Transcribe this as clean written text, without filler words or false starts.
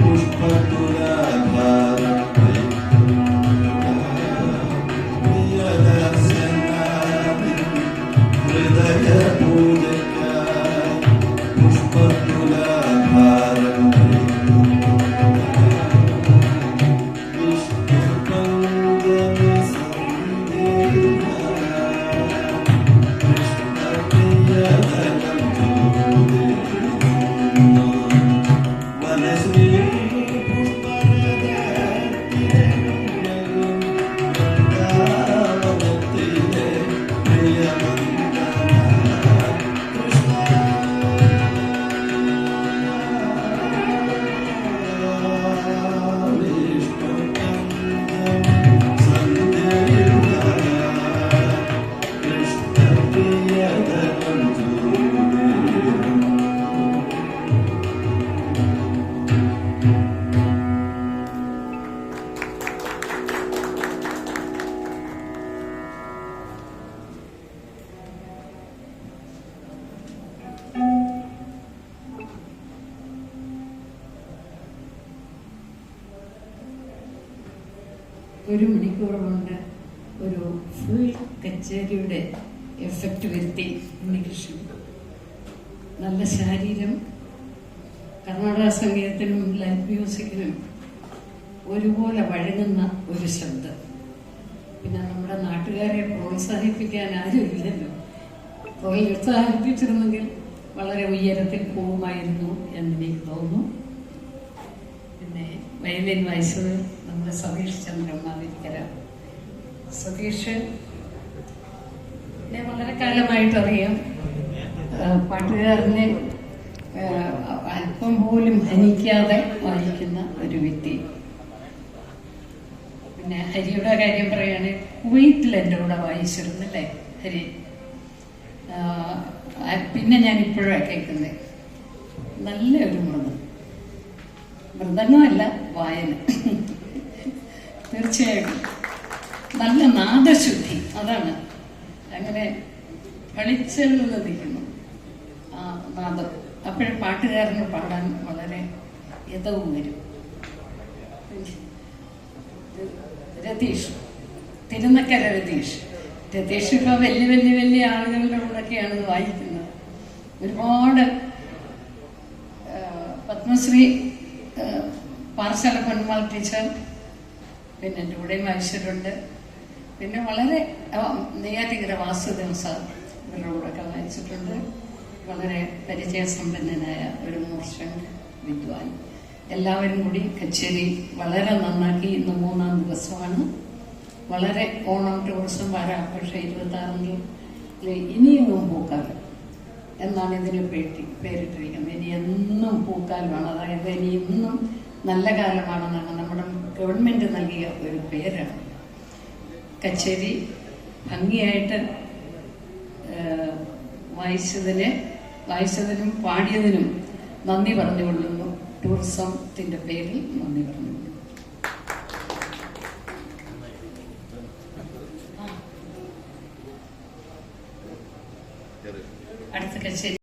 Pushpa ഒരു മണിക്കൂർ കൊണ്ട് ഒരു ഫുൾ കച്ചേരിയുടെ എഫക്റ്റ് വരുത്തി ഉണ്ണികൃഷ്ണൻ. നല്ല ശാരീരം, കർണാടക സംഗീതത്തിനും ലൈറ്റ് മ്യൂസിക്കിനും ഒരുപോലെ വഴങ്ങുന്ന ഒരു ശബ്ദം. പിന്നെ നമ്മുടെ നാട്ടുകാരെ പ്രോത്സാഹിപ്പിക്കാൻ ആരുമില്ലല്ലോ. പ്രോത്സാഹിപ്പിച്ചിരുന്നെങ്കിൽ വളരെ ഉയരത്തിൽ പോകുമായിരുന്നു എന്നെനിക്ക് തോന്നുന്നു. പിന്നെ വയലിൻ വായിച്ചത് നമ്മുടെ സതീഷ് ചന്ദ്രൻ മാവേലിക്കര. സതീഷ് വളരെ കാലമായിട്ടറിയാം. പാട്ടുകാരനെ അല്പം പോലും ഹനിക്കാതെ വായിക്കുന്ന ഒരു വ്യക്തി. പിന്നെ ഹരിയുടെ കാര്യം പറയുകയാണെങ്കിൽ കുവൈറ്റിൽ എൻ്റെ കൂടെ വായിച്ചിരുന്നല്ലേ ഹരി. പിന്നെ ഞാൻ ഇപ്പോഴാണ് കേൾക്കുന്നത്. നല്ലൊരു മൃദംഗമല്ല, വായന. തീർച്ചയായിട്ടും നല്ല നാദശുദ്ധി, അതാണ്. അങ്ങനെ കളിച്ചെന്നിരിക്കുന്നു ആ നാദം. അപ്പോഴും പാട്ടുകാരന് പാടാൻ വളരെ യഥവും വരും. രതീഷ്, തിരുനക്കര രതീഷ് ഇപ്പോൾ വലിയ ആളുകളുടെ കൂടെയൊക്കെയാണ് വായിക്കുന്നത്. ഒരുപാട് പത്മശ്രീ പാറശാല പൊന്മാൾ ടീച്ചർ പിന്നെ എൻ്റെ കൂടെയും വായിച്ചിട്ടുണ്ട്. പിന്നെ വളരെ നെയ്യാറ്റിങ്കര വാസുദേവൻ സാർ ഇവരുടെ കൂടെയൊക്കെ വായിച്ചിട്ടുണ്ട്. വളരെ പരിചയസമ്പന്നനായ ഒരു മൂർച്ചൻ വിദ്വാൻ. എല്ലാവരും കൂടി കച്ചേരി വളരെ നന്നാക്കി. ഇന്ന് 3-ാം ദിവസമാണ്. വളരെ ഓണം ടൂറിസം വാരാഘോഷം 26 ഇനിയും പൂക്കാലം എന്നാണ് ഇതിന് പേരിട്ടിരിക്കുന്നത്. ഇനി എന്നും പൂക്കാലമാണ്, അതായത് ഇനി ഇന്നും നല്ല കാലമാണെന്നാണ് നമ്മുടെ ഗവൺമെന്റ് നൽകിയ ഒരു പേരാണ്. കച്ചേരി ഭംഗിയായിട്ട് വായിച്ചതിനും പാടിയതിനും നന്ദി പറഞ്ഞുകൊള്ളുന്നു. ടൂറിസത്തിന്റെ പേരിൽ നന്ദി പറഞ്ഞുകൊള്ളുന്നു.